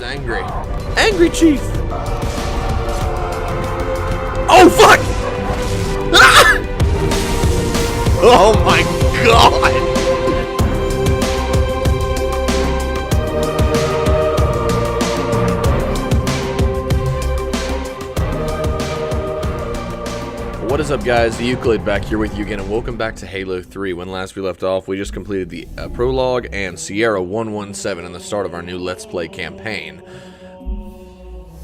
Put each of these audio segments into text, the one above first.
angry. Angry Chief! Oh, fuck! Ah! Oh my god! What is up, guys? The Euclid back here with you again, and welcome back to Halo 3. When last we left off, we just completed the prologue and Sierra 117 and the start of our new Let's Play campaign.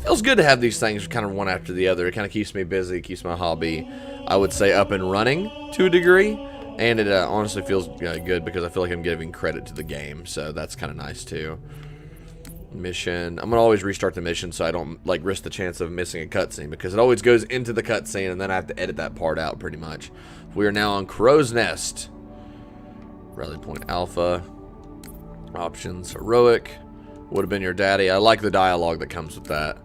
Feels good to have these things kind of one after the other. It kind of keeps me busy, keeps my hobby, I would say, up and running to a degree. And it honestly feels good because I feel like I'm giving credit to the game, so that's kind of nice too. Mission. I'm gonna always restart the mission so I don't like risk the chance of missing a cutscene, because it always goes into the cutscene and then I have to edit that part out pretty much. We are now on Crow's Nest. Rally Point Alpha. Options. Heroic. Would have been your daddy. I like the dialogue that comes with that.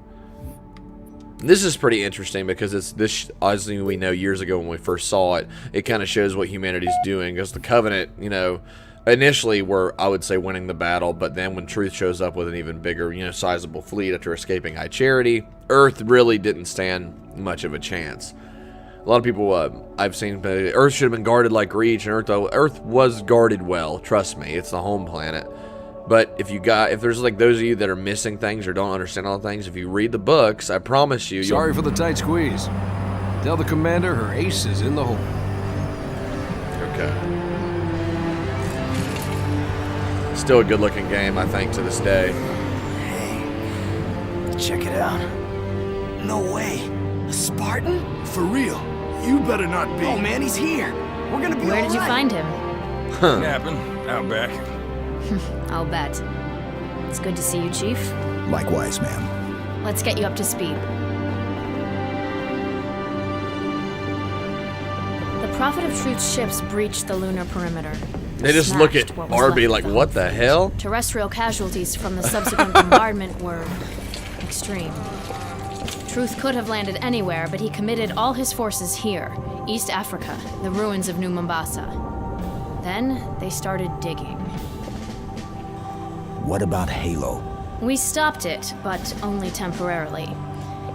And this is pretty interesting because it's this, as we know, years ago when we first saw it, it kind of shows what humanity's doing, because the Covenant, you know, initially were, I would say, winning the battle, but then when Truth shows up with an even bigger, you know, sizable fleet after escaping High Charity, Earth really didn't stand much of a chance. A lot of people I've seen, Earth should have been guarded like Reach, and Earth was guarded well. Trust me, it's the home planet. But if there's like those of you that are missing things or don't understand all the things, if you read the books, I promise you. Sorry for the tight squeeze. Tell the commander her ace is in the hole. Okay. Still a good-looking game, I think, to this day. Hey, check it out. No way. A Spartan? For real? You better not be. Oh man, he's here. We're gonna be Where did you find him? Napping, out back. I'll bet. It's good to see you, Chief. Likewise, ma'am. Let's get you up to speed. The Prophet of Truth's ships breached the lunar perimeter. They just look at RB like, what the hell? Terrestrial casualties from the subsequent bombardment were extreme. Truth could have landed anywhere, but he committed all his forces here, East Africa, the ruins of New Mombasa. Then they started digging. What about Halo? We stopped it, but only temporarily.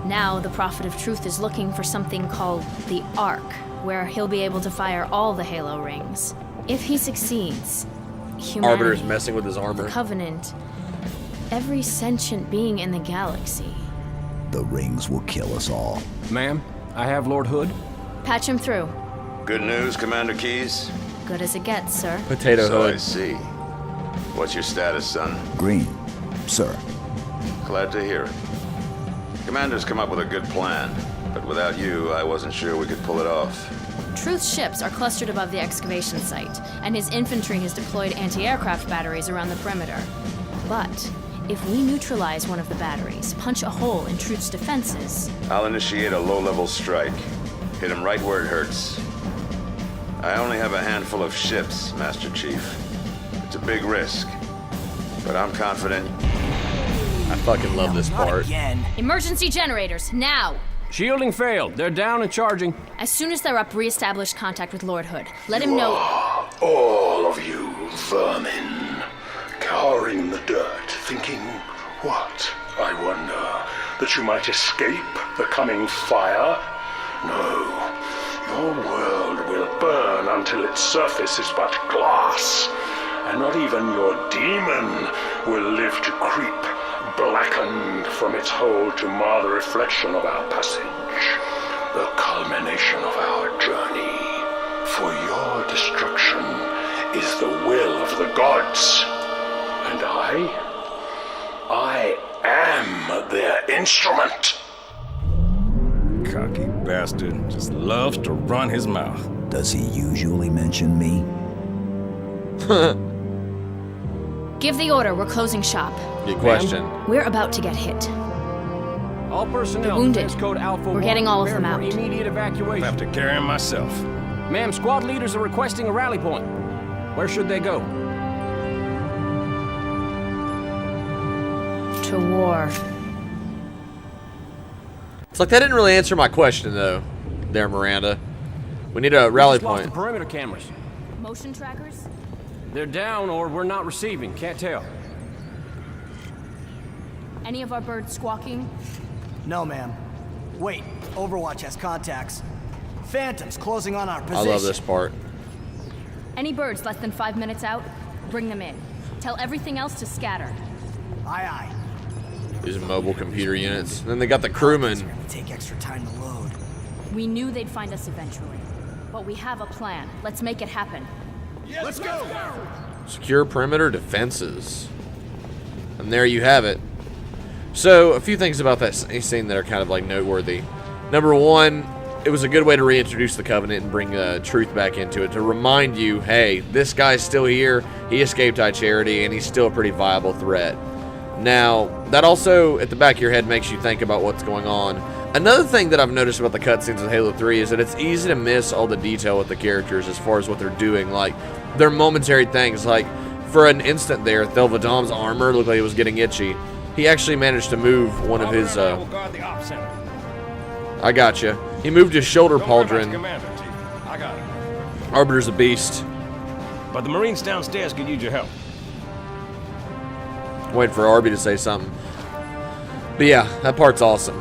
Now the Prophet of Truth is looking for something called the Ark, where he'll be able to fire all the Halo rings. If he succeeds, humanity, Arbiter's messing with his armor. the Covenant, every sentient being in the galaxy. The rings will kill us all. Ma'am, I have Lord Hood. Patch him through. Good news, Commander Keyes? Good as it gets, sir. Potato So I Hood. see. What's your status, son? Green, sir. Glad to hear it. Commander's come up with a good plan, but without you, I wasn't sure we could pull it off. Truth's ships are clustered above the excavation site, and his infantry has deployed anti-aircraft batteries around the perimeter. But if we neutralize one of the batteries, punch a hole in Truth's defenses... I'll initiate a low-level strike. Hit him right where it hurts. I only have a handful of ships, Master Chief. It's a big risk, but I'm confident. I fucking love this part. Again. Emergency generators, now! Shielding failed. They're down and charging. As soon as they're up, re-establish contact with Lord Hood. Let him know... All of you vermin, cowering in the dirt, thinking, what, I wonder, that you might escape the coming fire? No, your world will burn until its surface is but glass, and not even your demon will live to creep, blackened from its hole to mar the reflection of our passage, the culmination of our journey. For your destruction is the will of the gods, and I am their instrument. Cocky bastard just loves to run his mouth. Does he usually mention me? Give the order, we're closing shop. Good question. We're about to get hit. All personnel. The wounded. defense code Alpha We're 1, getting all of them prepare for out. Immediate evacuation. I have to carry him myself. Ma'am, squad leaders are requesting a rally point. Where should they go? To war. It's like that didn't really answer my question, though, there, Miranda. We need a rally Just lost point. the perimeter cameras. Motion trackers? They're down or we're not receiving. Can't tell. Any of our birds squawking? No, ma'am. Wait, Overwatch has contacts. Phantoms closing on our position. I love this part. Any birds less than 5 minutes out? Bring them in. Tell everything else to scatter. Aye, aye. These are mobile computer units. And then they got the crewmen. It's gonna take extra time to load. We knew they'd find us eventually. But we have a plan. Let's make it happen. Let's go! Secure perimeter defenses. And there you have it. So, a few things about that scene that are kind of like noteworthy. Number one, it was a good way to reintroduce the Covenant and bring truth back into it. To remind you, hey, this guy's still here. He escaped High Charity, and he's still a pretty viable threat. Now, that also, at the back of your head, makes you think about what's going on. Another thing that I've noticed about the cutscenes of Halo 3 is that it's easy to miss all the detail with the characters as far as what they're doing. Like, they're momentary things. Like, for an instant there, Thelvadam's armor looked like it was getting itchy. He actually managed to move one of his, I will guard the op center. I gotcha. He moved his shoulder Don't worry about pauldron. the commander, Chief. I got it. Arbiter's a beast. But the Marines downstairs could use your help. Waiting for Arby to say something. But yeah, that part's awesome.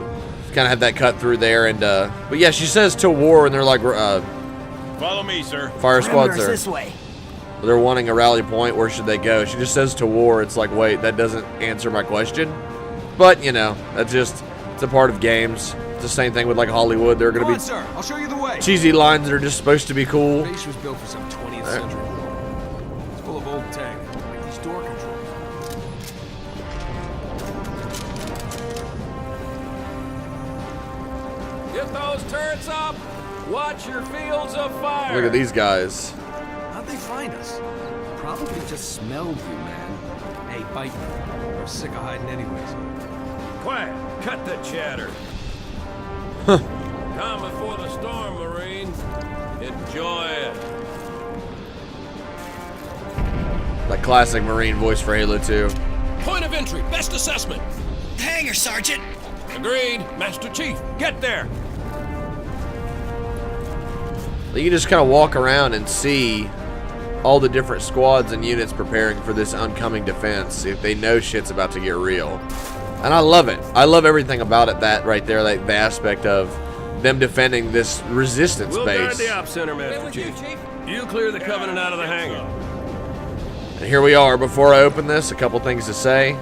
Kind of had that cut through there, and but yeah, she says to war, and they're like, Follow me, sir. fire squads Perimeter's are. this way. They're wanting a rally point. Where should they go? She just says to war. It's like, wait, that doesn't answer my question. But you know, that's just it's a part of games. It's the same thing with like Hollywood. There are going to be sir. I'll show you the way. cheesy lines that are just supposed to be cool. The base was built for some 20th century war. It's full of old tech, like these door controls. Get those turrets up. Watch your fields of fire. Look at these guys. How'd they find us? Probably just smelled you, man. Hey, bite me. We're sick of hiding anyways. Quiet. Cut the chatter. Calm before the storm, Marine. Enjoy it. That classic Marine voice for Halo 2. Point of entry. Best assessment. Hangar, Sergeant! Agreed. Master Chief, get there. You can just kind of walk around and see all the different squads and units preparing for this oncoming defense if they know shit's about to get real. And I love it. I love everything about it, that right there, like the aspect of them defending this resistance We'll guard base. the op center, Master Chief. You clear the Covenant out of the hangar. And here we are. Before I open this, a couple things to say.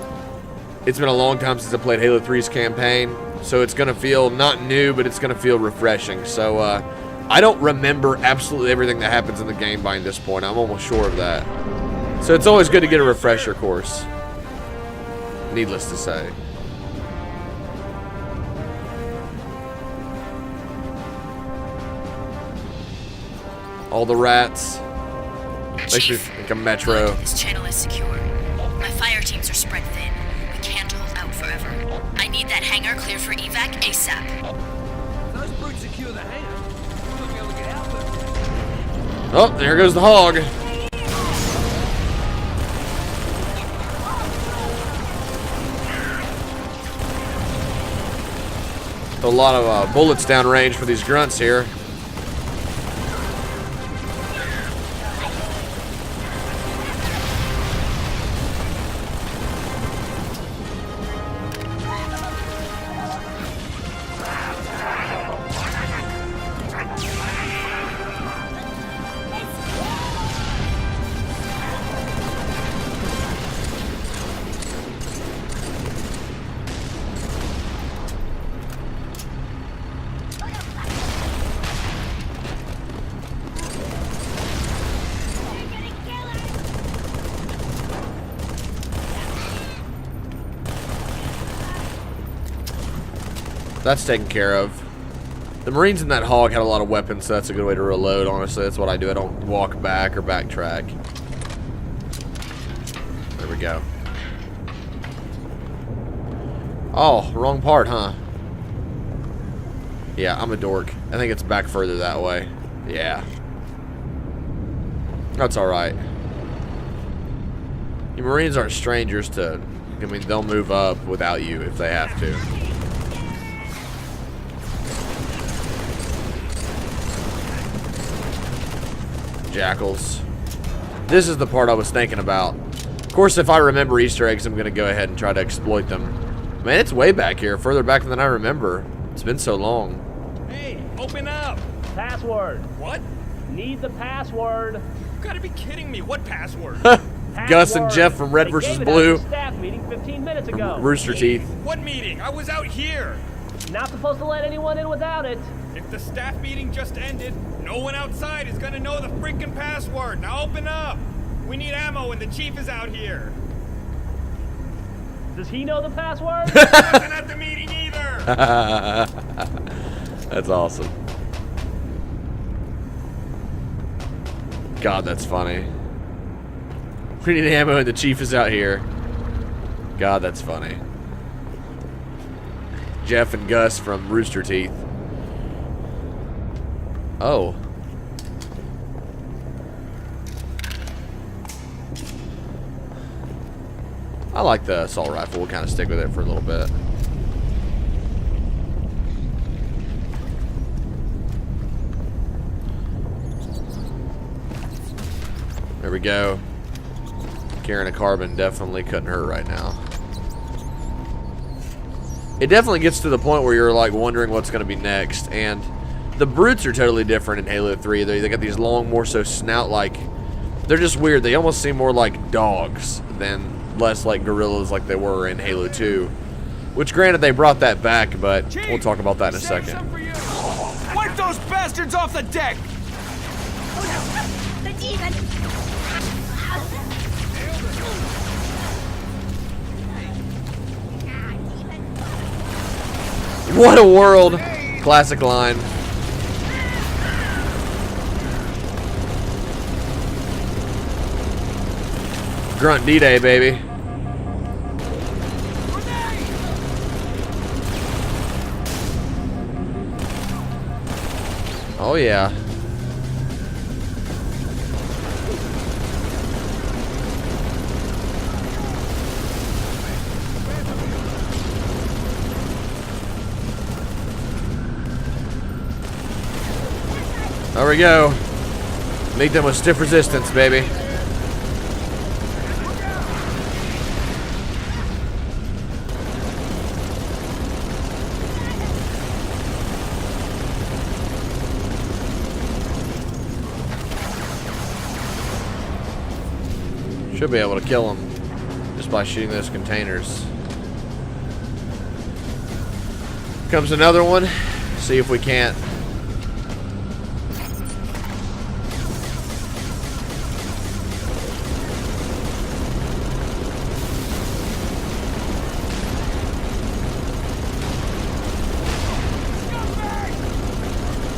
It's been a long time since I played Halo 3's campaign, so it's going to feel not new, but it's going to feel refreshing. So, I don't remember absolutely everything that happens in the game by this point. I'm almost sure of that. So it's always good to get a refresher course. Needless to say. All the rats. Makes me Chief, think of Metro. This channel is secure. My fire teams are spread thin. We can't hold out forever. I need that hangar cleared for evac ASAP. Those brutes secure the hangar. We'll be able to get out there. Oh, there goes the hog. A lot of bullets downrange for these grunts here. That's taken care of. The Marines in that hog had a lot of weapons, so that's a good way to reload, honestly. That's what I do. I don't walk back or backtrack. There we go. Oh, wrong part, huh? Yeah, I'm a dork. I think it's back further that way. Yeah. That's alright. You Marines aren't strangers to... I mean, they'll move up without you if they have to. Jackals. This is the part I was thinking about. Of course, if I remember Easter eggs, I'm going to go ahead and try to exploit them. Man, it's way back here, further back than I remember. It's been so long. Hey, open up! Password. What? Need the password. You gotta be kidding me. What password? Gus and Jeff from Red They vs. gave it Blue. at the staff meeting 15 minutes ago. Rooster Teeth. What meeting? I was out here. Not supposed to let anyone in without it. If the staff meeting just ended, no one outside is gonna know the freaking password. Now open up. We need ammo and the chief is out here. Does he know the password? He wasn't at the meeting either. That's awesome. God, that's funny. We need ammo and the chief is out here. God, that's funny. Jeff and Gus from Rooster Teeth. Oh. I like the assault rifle. We'll kind of stick with it for a little bit. There we go. Carrying a carbine definitely couldn't hurt right now. It definitely gets to the point where you're like wondering what's going to be next, and the brutes are totally different in Halo 3. They got these long, more so snout-like. They're just weird. They almost seem more like dogs than less like gorillas like they were in Halo 2. Which, granted, they brought that back, but we'll talk about that in a second. Wipe those bastards off the deck! What a world! Classic line. Grunt D-Day, baby. Oh yeah. There we go. Meet them with stiff resistance, baby. Should be able to kill them just by shooting those containers. Comes another one. See if we can't.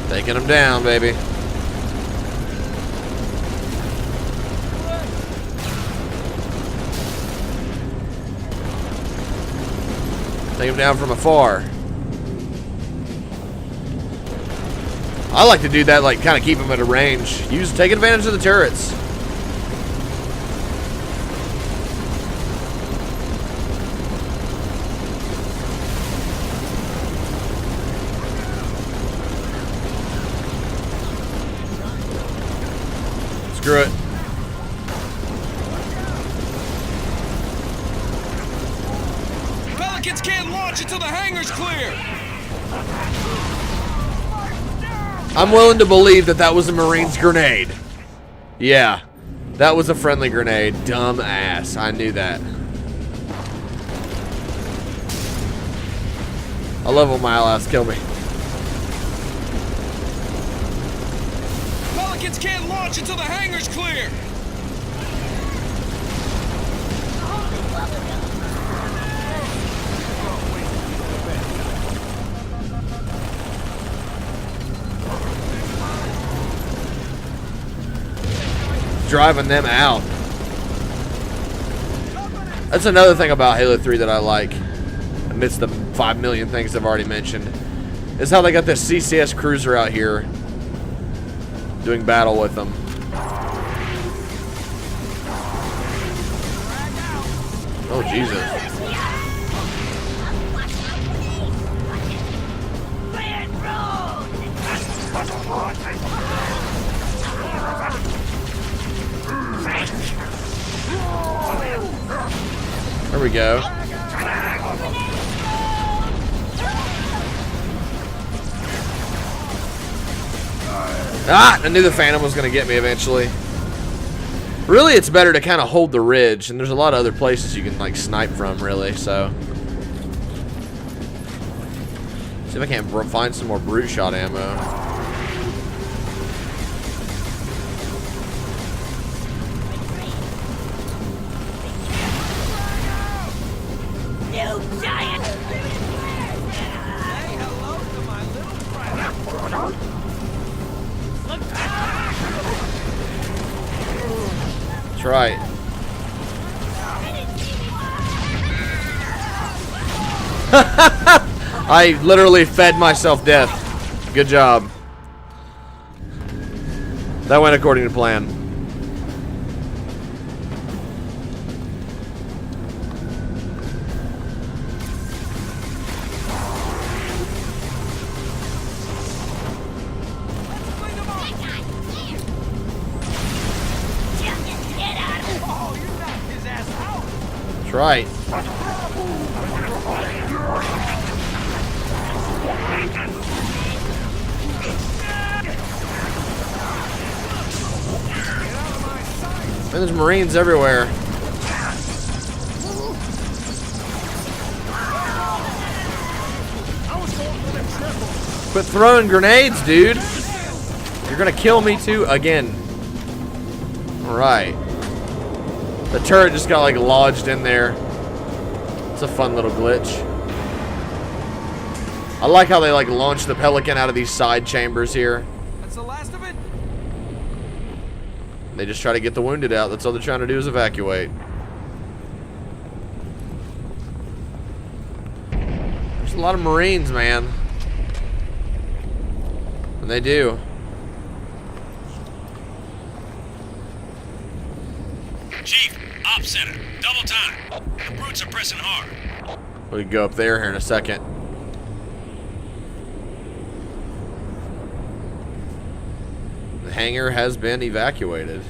Taking them down, baby. Take them down from afar. I like to do that, like kind of keep them at a range. Take advantage of the turrets. Screw it. Pelicans can't launch until the hangar's clear! I'm willing to believe that that was a Marine's grenade. Yeah, that was a friendly grenade. Dumb ass. I knew that. I love when my allies kill me. Pelicans can't launch until the hangar's clear! Driving them out. That's another thing about Halo 3 that I like, amidst the 5 million things I've already mentioned, is how they got this CCS cruiser out here doing battle with them. Oh, Jesus. There we go. Ah! I knew the Phantom was going to get me eventually. Really, it's better to kind of hold the ridge, and there's a lot of other places you can, like, snipe from, really, so. See if I can't find some more brute shot ammo. You giant! Say hello to my little friend. That's right. I literally fed myself death. Good job. That went according to plan. That's right. Man, there's Marines everywhere. Quit throwing grenades, dude. You're gonna kill me too again. Alright. The turret just got like lodged in there. It's a fun little glitch. I like how they like launch the Pelican out of these side chambers here. That's the last of it? They just try to get the wounded out. That's all they're trying to do is evacuate. There's a lot of Marines, man. And they do. Chief, op center, double time. The brutes are pressing hard. We can go up there here in a second. The hangar has been evacuated.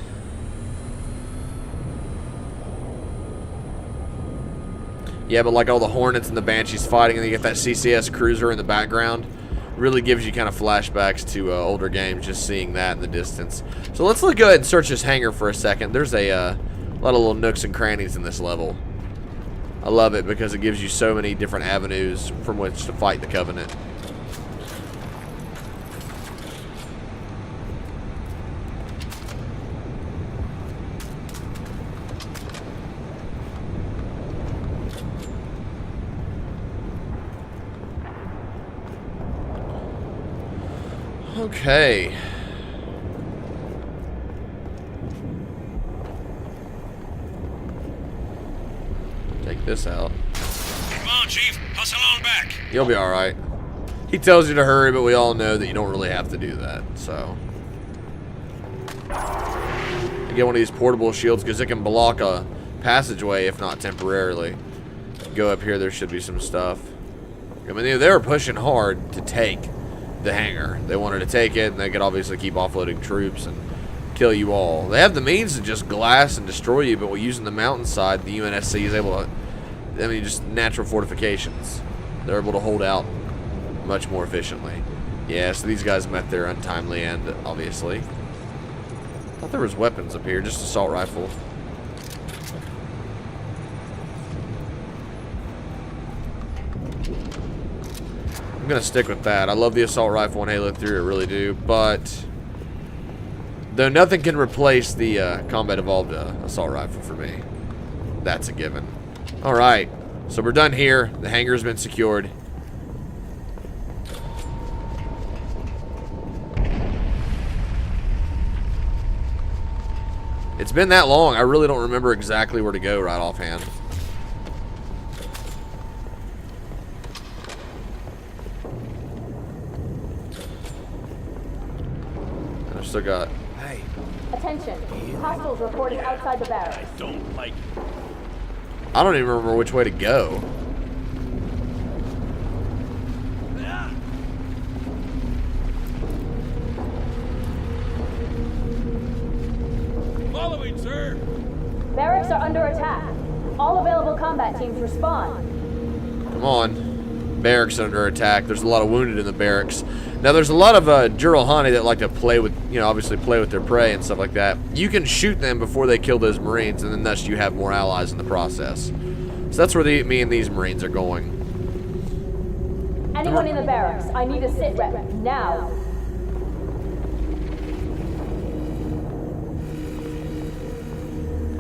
Yeah, but like all the Hornets and the Banshees fighting, and you get that CCS cruiser in the background, really gives you kind of flashbacks to older games, just seeing that in the distance. So let's go ahead and search this hangar for a second. There's a lot of little nooks and crannies in this level. I love it because it gives you so many different avenues from which to fight the Covenant. Okay. Take this out. Come on, Chief. Hustle on back. You'll be alright. He tells you to hurry, but we all know that you don't really have to do that, so. I get one of these portable shields because it can block a passageway, if not temporarily. Go up here, there should be some stuff. I mean, they were pushing hard to take the hangar. They wanted to take it, and they could obviously keep offloading troops and kill you all. They have the means to just glass and destroy you, but using the mountainside, the UNSC is able to, I mean, just natural fortifications. They're able to hold out much more efficiently. Yeah, so these guys met their untimely end, obviously. I thought there was weapons up here, just assault rifle. I'm gonna stick with that. I love the assault rifle in Halo 3, I really do, but though nothing can replace the combat evolved assault rifle for me. That's a given. Alright, so we're done here. The hangar's been secured. It's been that long, I really don't remember exactly where to go right offhand. And I've still got... Hey. Attention. Hostiles reported outside the barracks. I don't like it. I don't even remember which way to go. Following, sir. Barracks are under attack. All available combat teams respond. Come on. barracks under attack. There's a lot of wounded in the barracks. Now, there's a lot of Juralhani that like to play with, obviously play with their prey and stuff like that. You can shoot them before they kill those Marines, and then thus you have more allies in the process. So that's where me and these Marines are going. Anyone in the barracks, I need a sit rep now.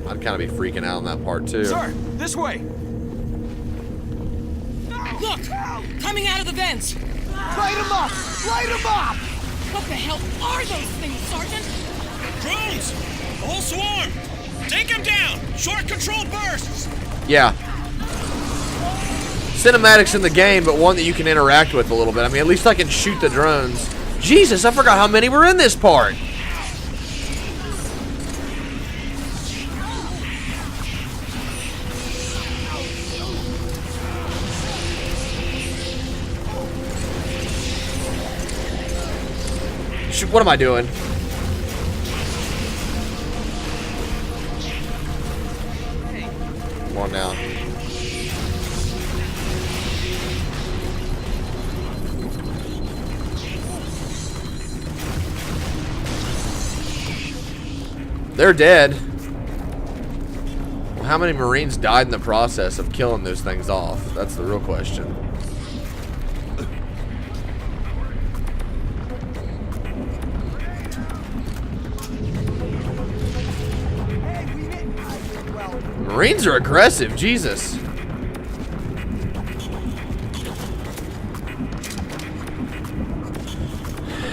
I'd kind of be freaking out on that part too. Sir, this way. Look! Coming out of the vents! Light him up! Light him up! What the hell are those things, Sergeant? Drones! The whole swarm! Take them down! Short control bursts! Yeah. Cinematics in the game, but one that you can interact with a little bit. I mean, at least I can shoot the drones. Jesus, I forgot how many were in this part. What am I doing? Come on now. They're dead. Well, how many Marines died in the process of killing those things off? That's the real question. Marines are aggressive, Jesus.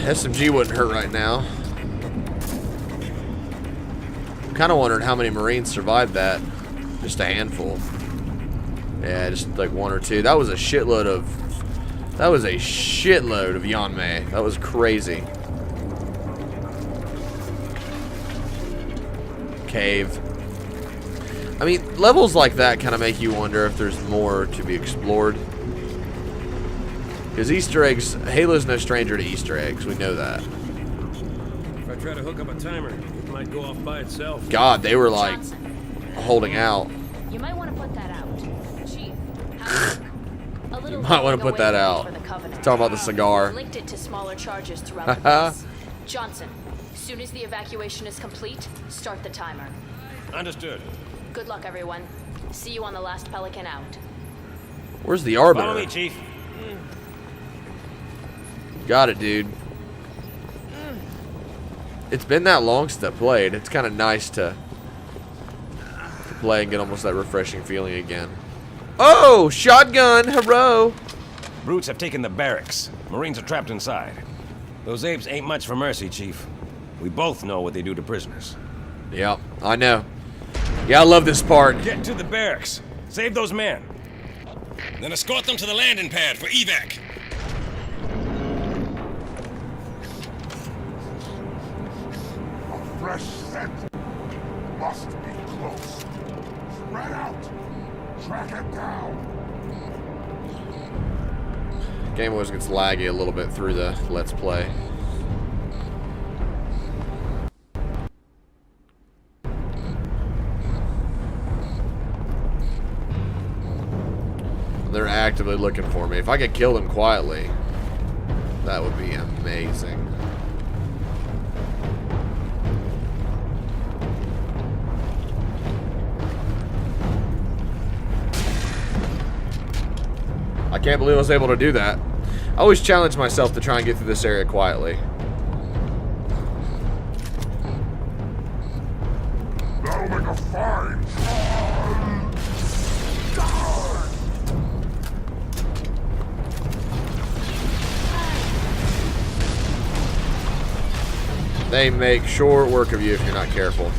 SMG wouldn't hurt right now. I'm kind of wondering how many Marines survived that. Just a handful. Yeah, just like one or two. That was a shitload of Yanmei. That was crazy. Cave. I mean, levels like that kind of make you wonder if there's more to be explored. Because Easter eggs, Halo's no stranger to Easter eggs. We know that. If I try to hook up a timer, it might go off by itself. God, they were like holding out. You might want to put that out. Chief, You might want to put that out. Talk about the cigar. Linked it to smaller charges throughout the base. Johnson, as soon as the evacuation is complete, start the timer. Understood. Good luck, everyone. See you on the last Pelican out. Where's the Arbiter? Follow me, Chief. Got it, dude. It's been that long since I played. It's kind of nice to play and get almost that refreshing feeling again. Oh, shotgun, hurrah! Brutes have taken the barracks. Marines are trapped inside. Those apes ain't much for mercy, Chief. We both know what they do to prisoners. Yep, I know. Yeah, I love this part. Get to the barracks. Save those men. Then escort them to the landing pad for evac. A fresh scent must be close. Spread out. Track it down. Game always gets laggy a little bit through the Let's Play. They're actively looking for me. If I could kill them quietly, that would be amazing. I can't believe I was able to do that. I always challenge myself to try and get through this area quietly. That'll make a fine. They make short work of you if you're not careful.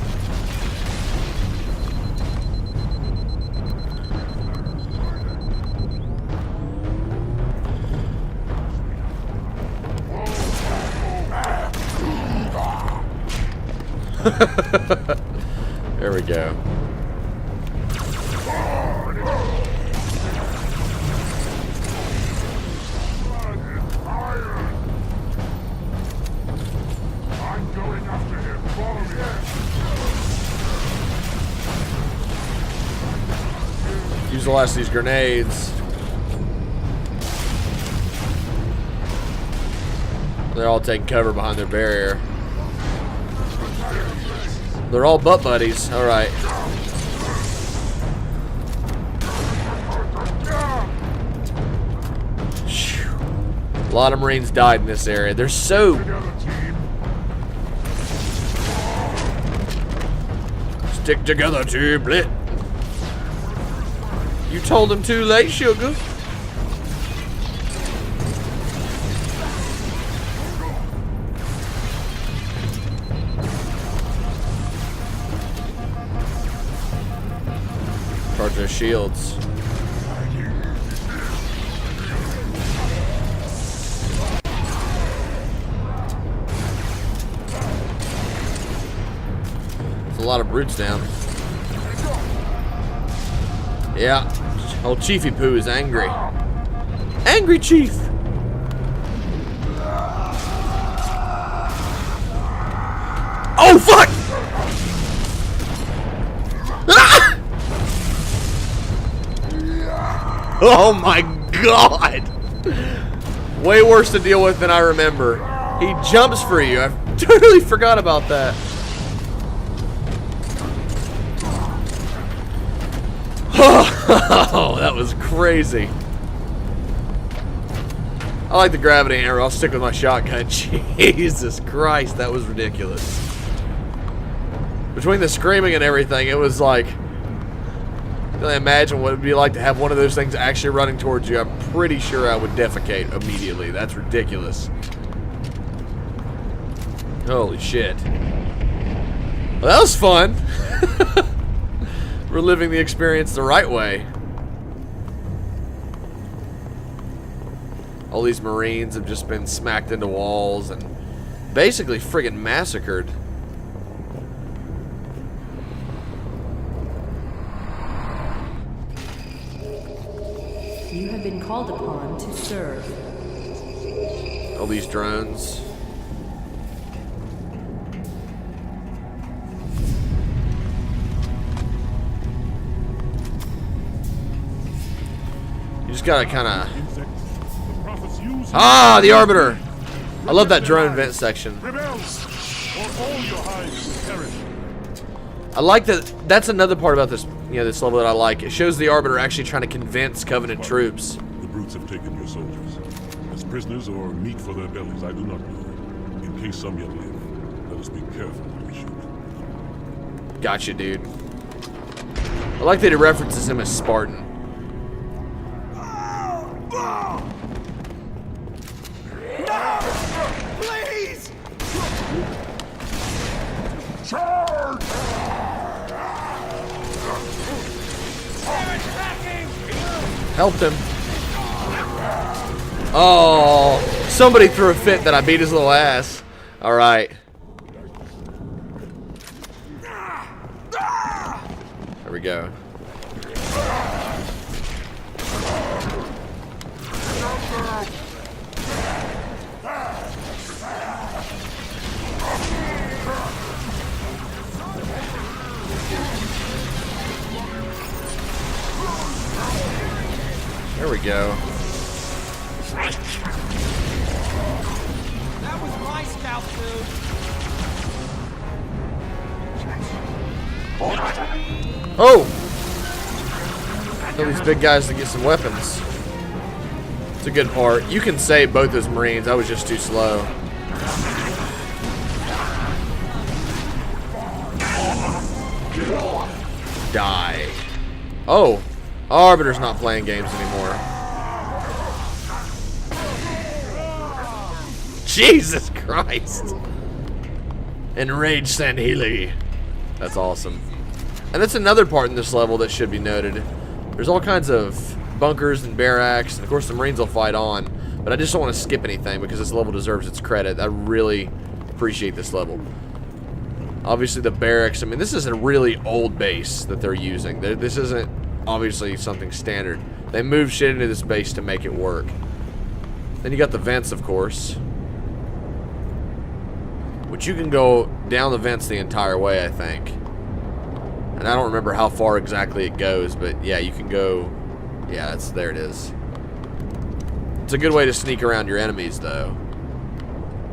There we go. I'm going after him. Follow me. Use the last of these grenades. They're all taking cover behind their barrier. They're all butt buddies. All right. A lot of Marines died in this area. They're so... Stick together, team. Lit. You told them too late, sugar. Charge their shields. There's a lot of brutes down. Yeah. Old Chiefy Poo is angry. Angry Chief! Oh, fuck! Ah! Oh my god! Way worse to deal with than I remember. He jumps for you. I totally forgot about that. Oh, that was crazy. I like the gravity hammer. I'll stick with my shotgun. Jesus Christ, that was ridiculous. Between the screaming and everything, it was like... I can imagine what it would be like to have one of those things actually running towards you. I'm pretty sure I would defecate immediately. That's ridiculous. Holy shit. Well, that was fun. Reliving the experience the right way. All these Marines have just been smacked into walls and basically friggin' massacred. You have been called upon to serve. All these drones. You just gotta kinda... Ah, the Arbiter! I love that drone vent section. I like that. That's another part about this, this level that I like. It shows the Arbiter actually trying to convince Covenant troops. The brutes have taken your soldiers. As prisoners or meat for their bellies, I do not know. In case some yet live, let us be careful when we shoot. Gotcha, dude. I like that he references him as Spartan. Please! Charge! Helped him. Oh, somebody threw a fit that I beat his little ass. All right. There we go. There we go. That was my scout, dude. Oh! Tell these big guys to get some weapons. It's a good part. You can save both those Marines. I was just too slow. Die. Oh. Arbiter's not playing games anymore. Jesus Christ. Enraged Sandhealy. That's awesome. And that's another part in this level that should be noted. There's all kinds of bunkers and barracks, and of course the Marines will fight on, but I just don't want to skip anything because this level deserves its credit. I really appreciate this level. Obviously the barracks, I mean, this is a really old base that they're using. This isn't obviously something standard. They moved shit into this base to make it work. Then you got the vents, of course, which you can go down the vents the entire way, I think. And I don't remember how far exactly it goes, but yeah, you can go. Yeah, there it is. It's a good way to sneak around your enemies, though.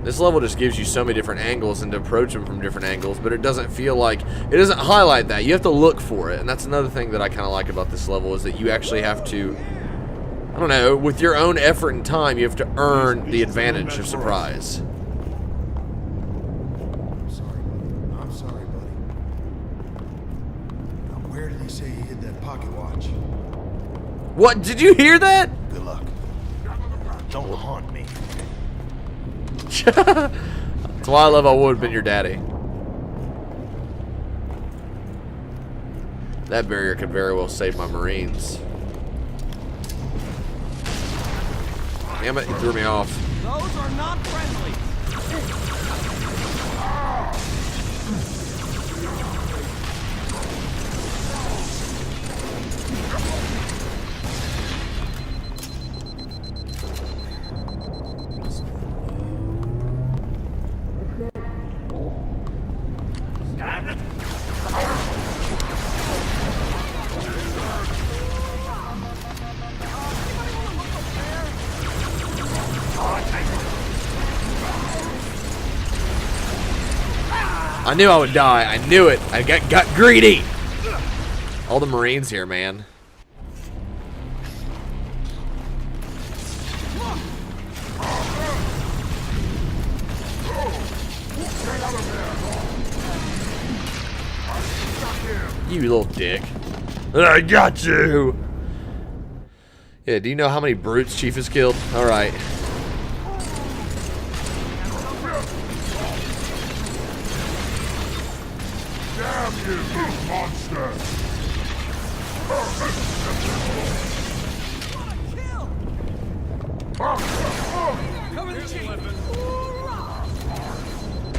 This level just gives you so many different angles and to approach them from different angles, but it doesn't feel like, it doesn't highlight that. You have to look for it, and that's another thing that I kind of like about this level is that you actually have to, I don't know, with your own effort and time, you have to earn the advantage of surprise. I'm sorry, buddy. Now, where did he say he hid that pocket watch? What? Did you hear that? Good luck. Don't haunt me. That's why I love I would have been your daddy. That barrier could very well save my Marines. Damn it, he threw me off. Those are not friendly. I knew I would die. I knew it. I got greedy. All the Marines here, man. You little dick. I got you. Yeah, do you know how many brutes Chief has killed? All right. Damn you, monster!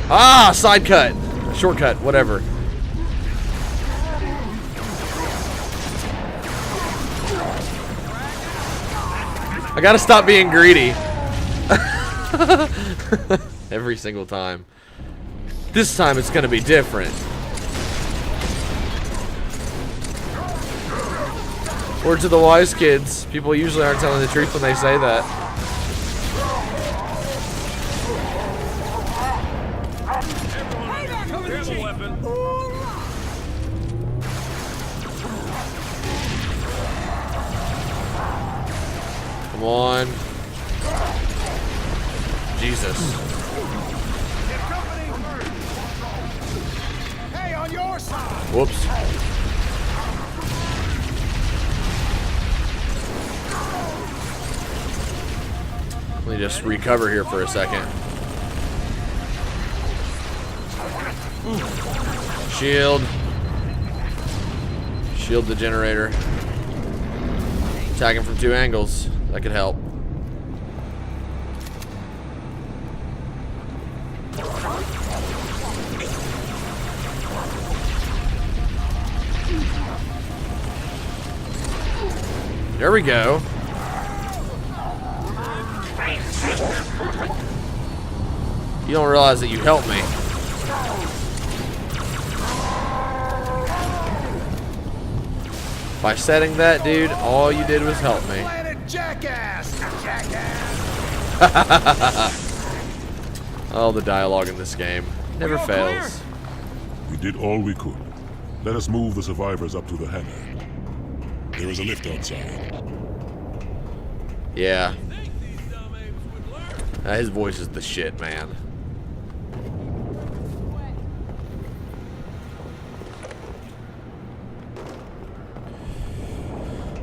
Ah, side cut. Shortcut, whatever. I gotta stop being greedy. Every single time. This time it's gonna be different. Words of the wise kids. People usually aren't telling the truth when they say that. Come on. Jesus. Hey, on your side! Whoops. Let me just recover here for a second. Shield. Shield the generator. Attacking from two angles. That could help. There we go. You don't realize that you helped me. By setting that, dude, all you did was help me. Jackass! Jackass! Oh, the dialogue in this game never fails. We did all we could. Let us move the survivors up to the hangar. There is a lift outside. Yeah. His voice is the shit, man.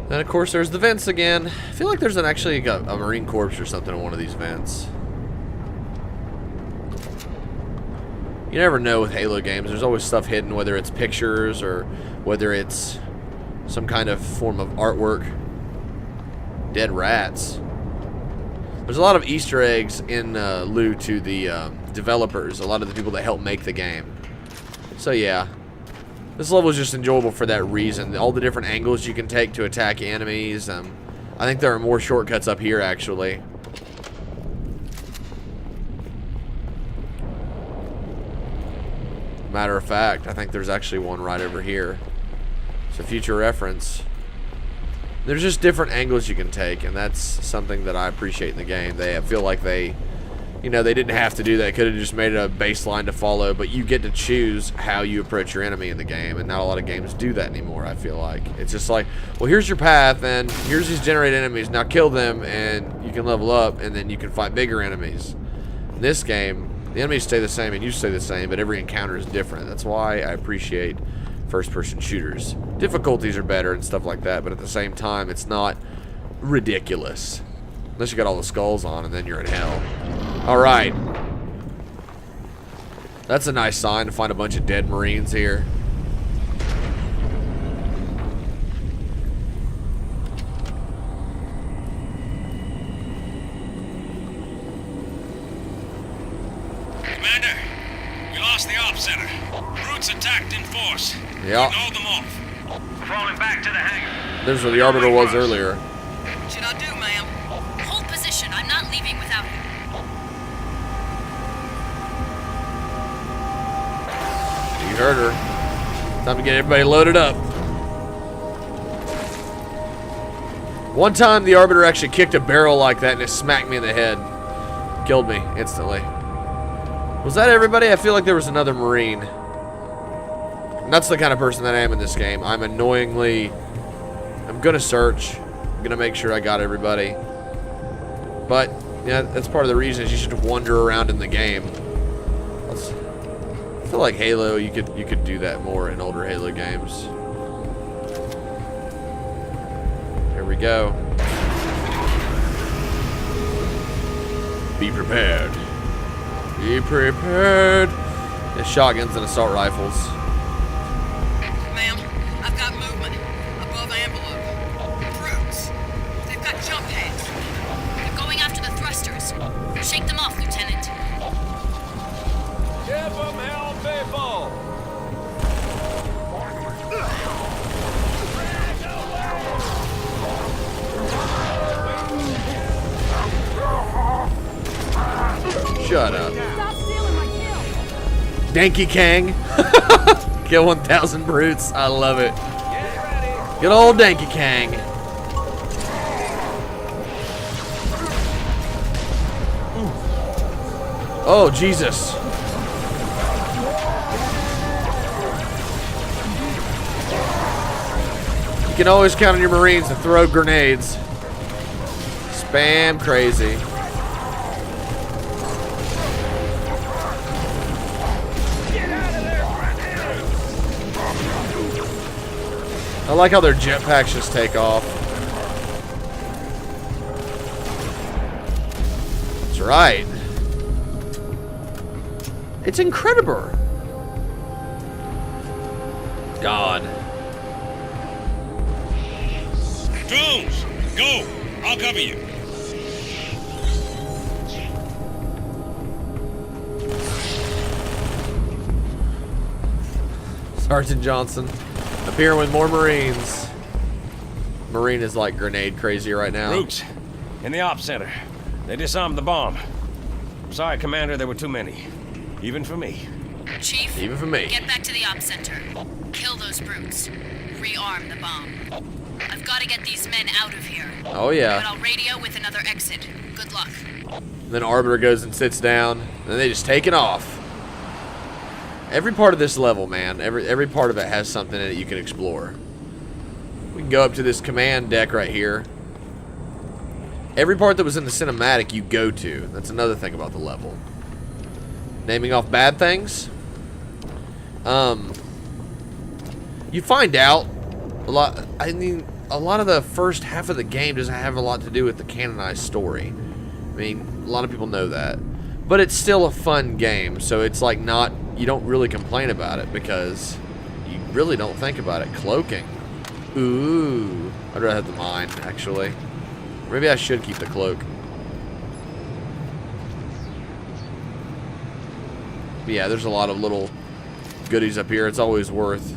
And of course there's the vents again. I feel like there's actually a Marine Corps or something in one of these vents. You never know with Halo games. There's always stuff hidden, whether it's pictures or whether it's some kind of form of artwork. Dead rats. There's a lot of Easter eggs in lieu to the developers, a lot of the people that help make the game. So yeah, this level is just enjoyable for that reason. All the different angles you can take to attack enemies. I think there are more shortcuts up here, actually. Matter of fact, I think there's actually one right over here. So future reference. There's just different angles you can take, and that's something that I appreciate in the game. I feel like they You know, they didn't have to do that. Could have just made it a baseline to follow, but you get to choose how you approach your enemy in the game, and not a lot of games do that anymore, I feel like. It's just like, well, here's your path, and here's these generated enemies. Now kill them, and you can level up, and then you can fight bigger enemies. In this game, the enemies stay the same, and you stay the same, but every encounter is different. That's why I appreciate first-person shooters. Difficulties are better and stuff like that, but at the same time, it's not ridiculous. Unless you got all the skulls on, and then you're in hell. Alright. That's a nice sign to find a bunch of dead Marines here. Commander, we lost the ops center. Brutes attacked in force. Yeah. Hold them off. We're falling back to the hangar. There's where the Arbiter was earlier. Should I do, ma'am? Hold position. I'm not leaving without him. You heard her. Time to get everybody loaded up. One time the Arbiter actually kicked a barrel like that and it smacked me in the head. Killed me instantly. Was that everybody? I feel like there was another Marine. And that's the kind of person that I am in this game. I'm gonna search. I'm gonna make sure I got everybody. But yeah, that's part of the reason is you should wander around in the game. I feel like Halo, you could do that more in older Halo games. Here we go. Be prepared. Be prepared. There's shotguns and assault rifles. Ma'am, I've got movement. Above envelope. Brutes. They've got jump heads. They're going after the thrusters. Shake them off, Lieutenant. Give them hell, people! Shut up. Stop stealing my kill! Danky Kang. Kill 1,000 brutes. I love it. Good old Danky Kang. Oh, Jesus. You can always count on your Marines to throw grenades. Spam crazy. I like how their jetpacks just take off. That's right. It's incredible. God. Drones, go! I'll cover you. Sergeant Johnson. Appearing with more Marines. Marine is like grenade crazy right now. Brutes, in the ops center. They disarmed the bomb. Sorry, Commander, there were too many. Even for me. Chief, Even for me. get back to the ops center. Kill those brutes. Rearm the bomb. I've got to get these men out of here. Oh yeah. But I'll radio with another exit. Good luck. Then Arbiter goes and sits down. And then they just take it off. Every part of this level, man, every part of it has something in it you can explore. We can go up to this command deck right here. Every part that was in the cinematic you go to. That's another thing about the level. Naming off bad things. You find out a lot. I mean, a lot of the first half of the game doesn't have a lot to do with the canonized story. I mean, a lot of people know that. But it's still a fun game, so it's like not, you don't really complain about it because you really don't think about it. Cloaking. Ooh. I'd rather have the mine, actually. Maybe I should keep the cloak. But yeah, there's a lot of little goodies up here. It's always worth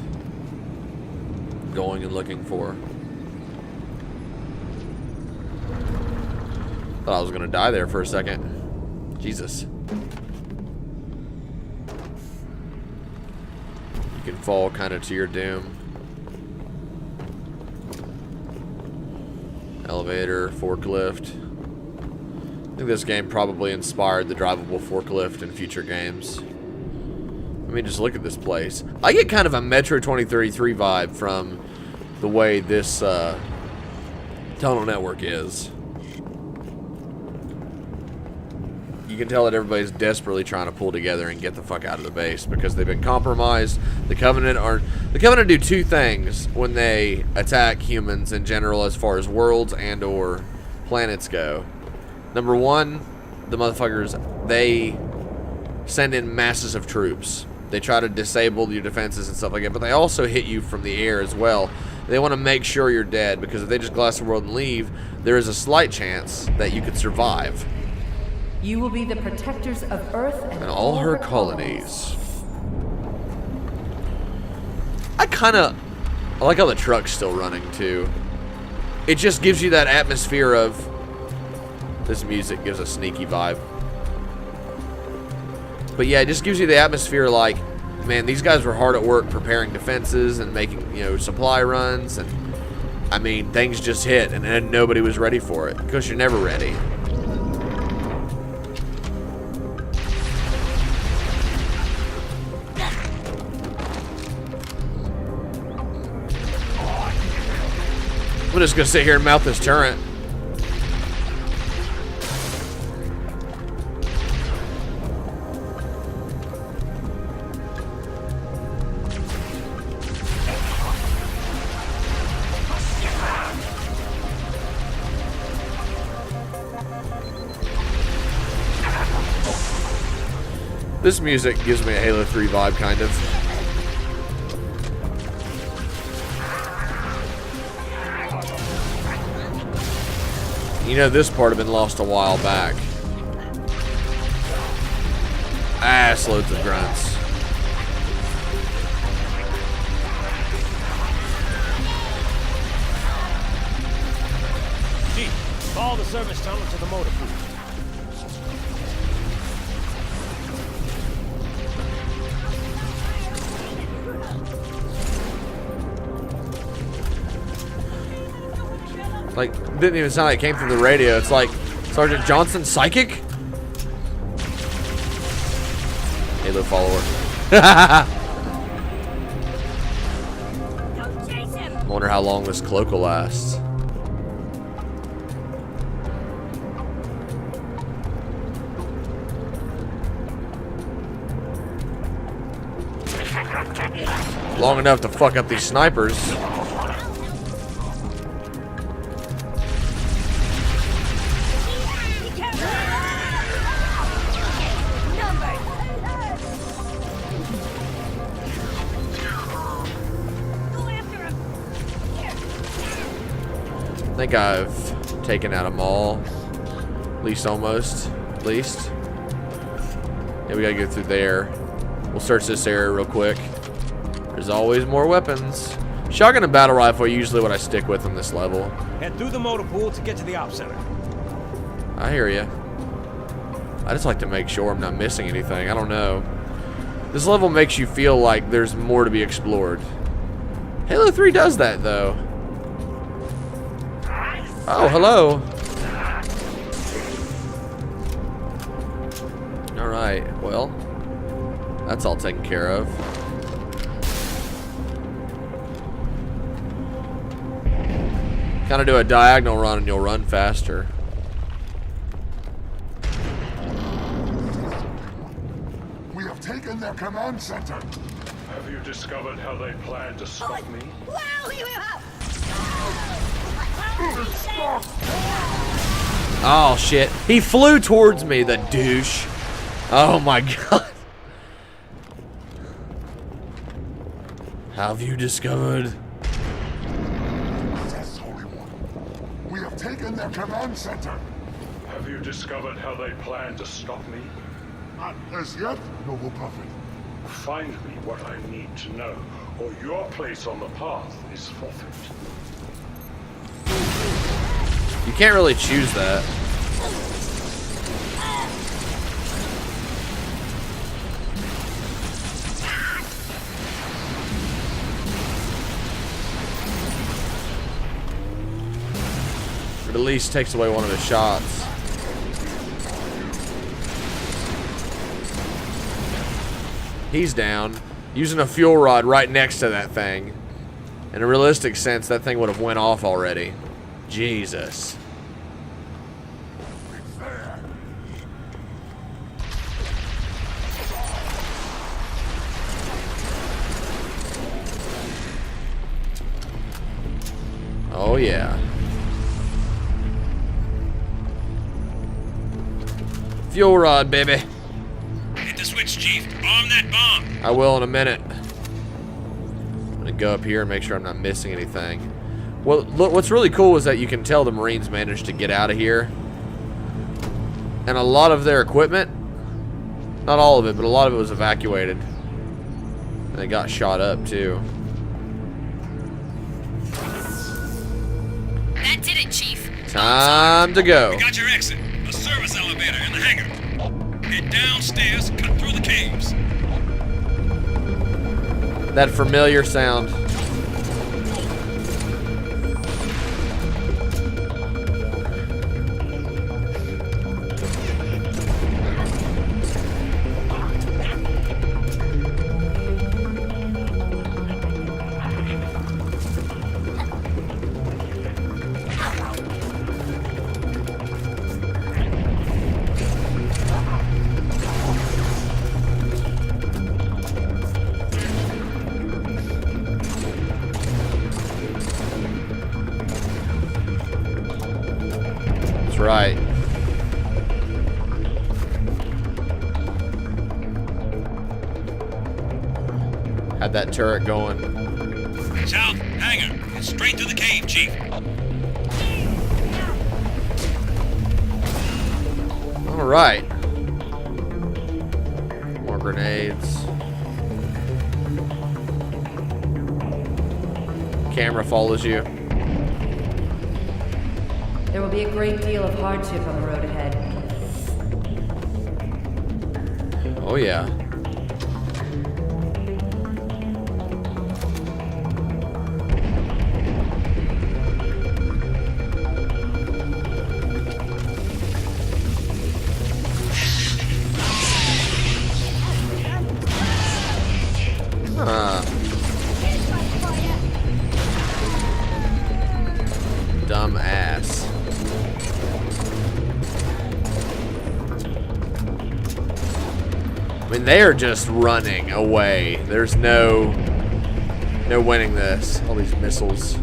going and looking for. Thought I was gonna die there for a second. Jesus. You can fall kind of to your doom. Elevator, forklift. I think this game probably inspired the drivable forklift in future games. I mean, just look at this place. I get kind of a Metro 2033 vibe from the way this tunnel network is. You can tell that everybody's desperately trying to pull together and get the fuck out of the base because they've been compromised. The Covenant do two things when they attack humans in general as far as worlds and or planets go. Number one, the motherfuckers, they send in masses of troops. They try to disable your defenses and stuff like that, but they also hit you from the air as well. They want to make sure you're dead because if they just glass the world and leave, there is a slight chance that you could survive. You will be the protectors of Earth and all her colonies. I like how the truck's still running too. It just gives you that atmosphere of, this music gives a sneaky vibe. But yeah, it just gives you the atmosphere like, man, these guys were hard at work preparing defenses and making, you know, supply runs, and I mean, things just hit and then nobody was ready for it because you're never ready. I'm just gonna sit here and mount this turret. This music gives me a Halo 3 vibe, kind of. You know, this part had been lost a while back. Ass loads of grunts. Chief, follow the service tunnel to the motor pool. Like, didn't even sound like it came through the radio. It's like, Sergeant Johnson, psychic? Halo follower. I wonder how long this cloak will last. Long enough to fuck up these snipers. I think I've taken out them all. At least almost. At least. Yeah, we gotta go through there. We'll search this area real quick. There's always more weapons. Shotgun and battle rifle are usually what I stick with on this level. Head through the motor pool to get to the op center. I hear ya. I just like to make sure I'm not missing anything. I don't know. This level makes you feel like there's more to be explored. Halo 3 does that, though. Oh, hello. Alright, well, that's all taken care of. Kind of do a diagonal run and you'll run faster. We have taken their command center. Have you discovered how they plan to stop me? Oh shit. He flew towards me, the douche. Oh my god. Have you discovered? Yes, Holy One. We have taken their command center. Have you discovered how they plan to stop me? Not as yet, noble prophet. Find me what I need to know, or your place on the path is forfeit. You can't really choose that. It at least takes away one of his shots. He's down. Using a fuel rod right next to that thing. In a realistic sense, that thing would have went off already. Jesus. Oh, yeah. Fuel rod, baby. Hit the switch, Chief. Bomb that bomb. I will in a minute. I'm gonna go up here and make sure I'm not missing anything. Well, look, what's really cool is that you can tell the Marines managed to get out of here. And a lot of their equipment, not all of it, but a lot of it was evacuated. And they got shot up, too. That did it, Chief. Time to go. We got your exit. The service elevator in the hangar. Head downstairs, cut through the caves. That familiar sound. Right. Had that turret going. South hangar. Head straight to the cave, Chief. All right. More grenades. Camera follows you. There will be a great deal of hardship on the road ahead. Oh, yeah. Dumb ass. I mean, they are just running away. There's no winning this. All these missiles.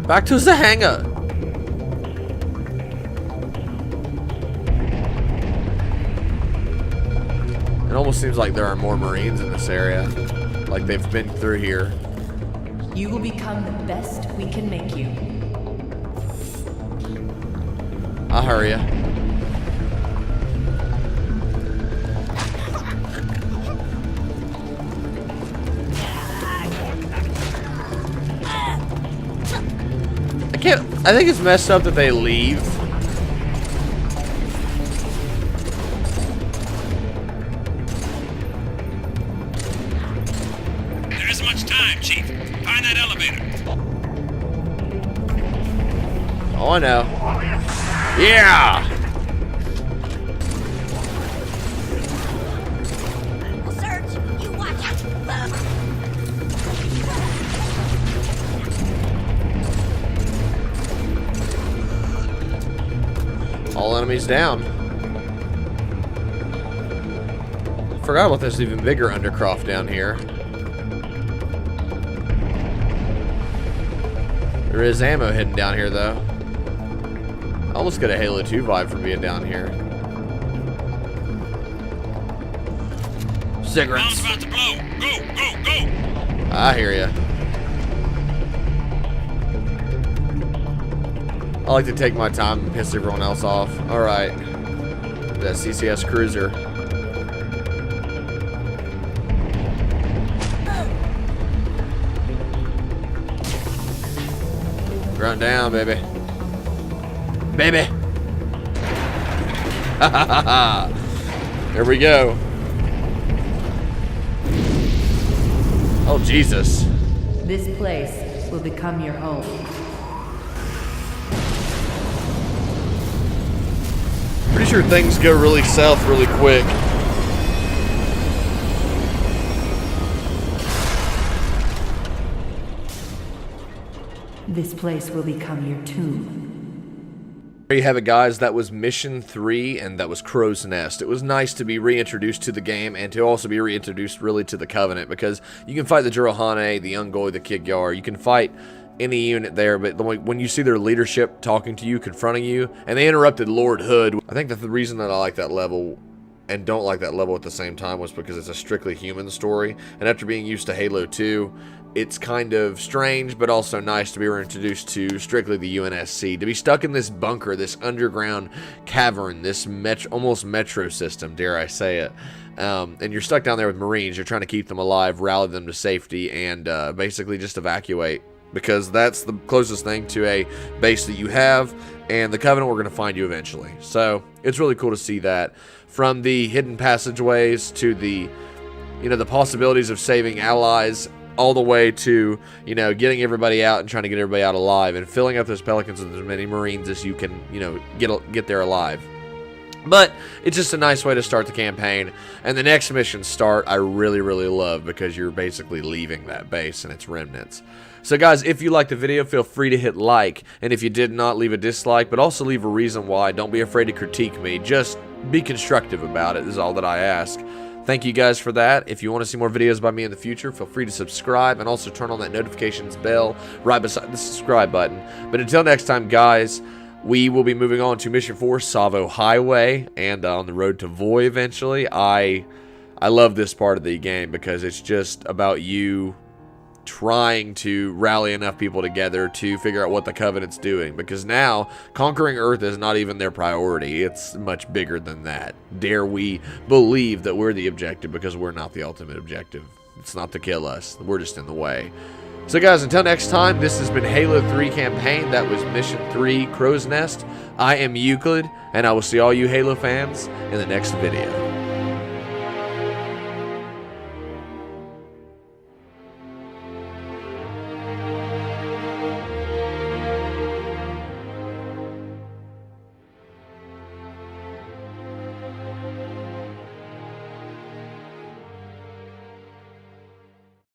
Back to the hangar. It almost seems like there are more Marines in this area. Like they've been through here. You will become the best we can make you. I'll hurry ya. I think it's messed up that they leave. There isn't much time, Chief. Find that elevator. Oh, I know. Yeah! Search. You watch it. All enemies down. Forgot about this even bigger undercroft down here. There is ammo hidden down here, though. I almost get a Halo 2 vibe from being down here. Cigarettes. Bomb's about to blow. Go, go, go. I hear ya. I like to take my time and piss everyone else off. Alright. That CCS cruiser. Grunt down, baby. Baby! There we go. Oh, Jesus. This place will become your home. Pretty sure things go really south really quick. This place will become your tomb. There you have it, guys. That was Mission 3, and that was Crow's Nest. It was nice to be reintroduced to the game, and to also be reintroduced really to the Covenant, because you can fight the Jurohane, the Ungoi, the Kigyar. You can fight any unit there, but when you see their leadership talking to you, confronting you, and they interrupted Lord Hood. I think that the reason that I like that level and don't like that level at the same time was because it's a strictly human story, and after being used to Halo 2, it's kind of strange, but also nice to be introduced to strictly the UNSC. To be stuck in this bunker, this underground cavern, this almost metro system, dare I say it. And you're stuck down there with Marines. You're trying to keep them alive, rally them to safety, and basically just evacuate. Because that's the closest thing to a base that you have, and the Covenant were going to find you eventually. So it's really cool to see that. From the hidden passageways to the, the possibilities of saving allies, all the way to, getting everybody out and trying to get everybody out alive, and filling up those Pelicans with as many Marines as you can, get there alive. But it's just a nice way to start the campaign. And the next mission start, I really, really love, because you're basically leaving that base and its remnants. So guys, if you liked the video, feel free to hit like. And if you did not, leave a dislike, but also leave a reason why. Don't be afraid to critique me. Just be constructive about it is all that I ask. Thank you guys for that. If you want to see more videos by me in the future, feel free to subscribe and also turn on that notifications bell right beside the subscribe button. But until next time, guys, we will be moving on to Mission 4, Savo Highway, and on the road to Voi eventually. I love this part of the game because it's just about you trying to rally enough people together to figure out what the Covenant's doing, because now conquering Earth is not even their priority. It's much bigger than that. Dare we believe that we're the objective, because we're not the ultimate objective. It's not to kill us. We're just in the way. So guys, until next time, this has been Halo 3 campaign. That was Mission 3, Crow's Nest. I am Euclid, and I will see all you Halo fans in the next video.